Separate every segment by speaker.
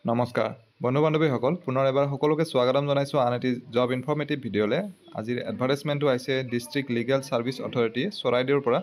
Speaker 1: নমস্কাৰ বন্ধু বান্ধৱীসকল পুনৰ এবাৰ সকলোকে স্বাগতম জনাইছোঁ আন এটি জব ইনফৰ্মেটিভ ভিডিঅ'লৈ। আজিৰ এডভাৰটাইজমেণ্টটো আহিছে ডিষ্ট্ৰিক্ট লিগেল ছাৰ্ভিচ অথৰিটি চৰাইদেউৰ পৰা,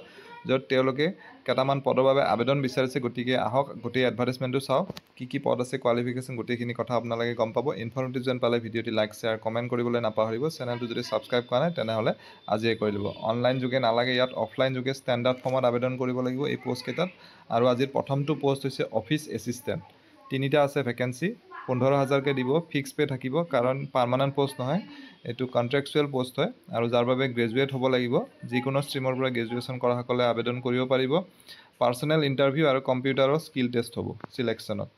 Speaker 1: য'ত তেওঁলোকে কেইটামান পদৰ বাবে আবেদন বিচাৰিছে। গতিকে আহক গোটেই এডভাৰটাইজমেণ্টটো চাওঁ, কি পদ আছে, কোৱালিফিকেশ্যন, গোটেইখিনি কথা আপোনালোকে গম পাব। ইনফৰ্মেটিভ যেন পালে ভিডিঅ'টি লাইক শ্বেয়াৰ কমেণ্ট কৰিবলৈ নাপাহৰিব। চেনেলটো যদি ছাবস্ক্ৰাইব কৰা নাই তেনেহ'লে আজিয়ে কৰি দিব। অনলাইন যোগে নালাগে, ইয়াত অফলাইন যোগে ষ্টেণ্ডাৰ্ড ফৰ্মত আবেদন কৰিব লাগিব এই পষ্টকেইটাত। আৰু আজিৰ প্ৰথমটো পষ্ট হৈছে অফিচ এছিষ্টেণ্ট। তিনিটা আছে ভেকেঞ্চি, 15,000কৈ দিব। ফিক্স পে থাকিব, কাৰণ পাৰ্মানেণ্ট পষ্ট নহয়, এইটো কণ্ট্ৰেকচুৱেল পষ্ট হয়। আৰু যাৰ বাবে গ্ৰেজুৱেট হ'ব লাগিব, যিকোনো ষ্ট্ৰীমৰ পৰা গ্ৰেজুৱেশ্যন কৰাসকলে আবেদন কৰিব পাৰিব। পাৰ্চনেল ইণ্টাৰভিউ আৰু কম্পিউটাৰৰ স্কিল টেষ্ট হ'ব চিলেকশ্যনত।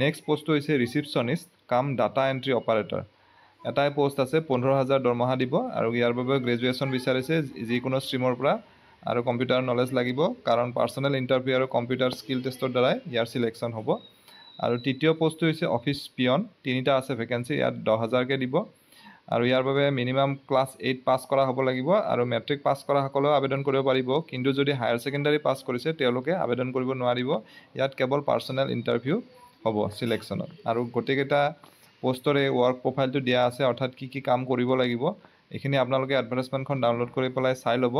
Speaker 1: নেক্সট পষ্টটো হৈছে ৰিচিপশ্যনিষ্ট কাম ডাটা এণ্ট্ৰি অপাৰেটৰ। এটাই পষ্ট আছে, 15,000 দৰমহা দিব। আৰু ইয়াৰ বাবে গ্ৰেজুৱেশ্যন বিচাৰিছে যিকোনো ষ্ট্ৰীমৰ পৰা, আৰু কম্পিউটাৰ নলেজ লাগিব, কাৰণ পাৰ্চনেল ইণ্টাৰভিউ আৰু কম্পিউটাৰ স্কিল টেষ্টৰ দ্বাৰাই ইয়াৰ চিলেকশ্যন হ'ব। আৰু তৃতীয় পষ্টটো হৈছে অফিচ পিয়ন। তিনিটা আছে ভেকেঞ্চি, ইয়াত 10,000কৈ দিব। আৰু ইয়াৰ বাবে মিনিমাম ক্লাছ 8 পাছ কৰা হ'ব লাগিব, আৰু মেট্ৰিক পাছ কৰাসকলেও আবেদন কৰিব পাৰিব। কিন্তু যদি হায়াৰ ছেকেণ্ডাৰী পাছ কৰিছে তেওঁলোকে আবেদন কৰিব নোৱাৰিব। ইয়াত কেৱল পাৰ্চনেল ইণ্টাৰভিউ হ'ব চিলেকশ্যনত। আৰু গোটেইকেইটা পষ্টৰে ৱৰ্ক প্ৰফাইলটো দিয়া আছে, অৰ্থাৎ কি কাম কৰিব লাগিব। এইখিনি আপোনালোকে এডভাৰটাইজমেণ্টখন ডাউনলোড কৰি পেলাই চাই ল'ব।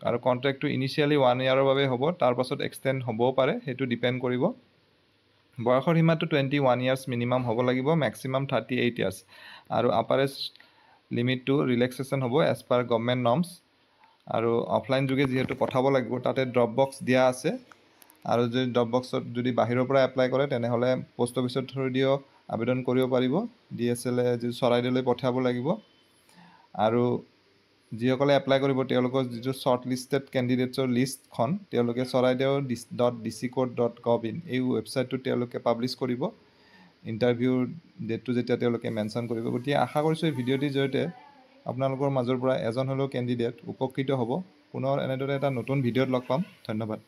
Speaker 1: আৰু কণ্ট্ৰেক্টটো ইনিচিয়েলি 1 yearৰ বাবে হ'ব, তাৰপাছত এক্সটেণ্ড হ'বও পাৰে, সেইটো ডিপেণ্ড কৰিব। বয়সৰ সীমাটো 21 years মিনিমাম হ'ব লাগিব, মেক্সিমাম 38 years। আৰু আপাৰ এজ লিমিটটো ৰিলেক্সেশ্যন হ'ব এজ পাৰ গভৰ্ণমেণ্ট নৰ্মছ। আৰু অফলাইন যোগে যিহেতু পঠাব লাগিব, তাতে ড্ৰপ বক্স দিয়া আছে। আৰু যদি ড্ৰপ বক্সত যদি বাহিৰৰ পৰা এপ্লাই কৰে তেনেহ'লে পোষ্ট অফিচৰ থ্ৰুদিও আবেদন কৰিব পাৰিব। DSL যিটো চৰাইদেউলৈ পঠিয়াব লাগিব। আৰু যিসকলে এপ্লাই কৰিব তেওঁলোকৰ যিটো শ্বৰ্ট লিষ্টেড কেণ্ডিডেটছৰ লিষ্টখন তেওঁলোকে চৰাইদেউ.dccourt.gov.in এই ৱেবছাইটটোত তেওঁলোকে পাব্লিছ কৰিব, ইণ্টাৰভিউৰ ডেটটো যেতিয়া তেওঁলোকে মেনশ্যন কৰিব। গতিকে আশা কৰিছোঁ এই ভিডিঅ'টিৰ জৰিয়তে আপোনালোকৰ মাজৰ পৰা এজন হ'লেও কেণ্ডিডেট উপকৃত হ'ব। পুনৰ এনেদৰে এটা নতুন ভিডিঅ'ত লগ পাম। ধন্যবাদ।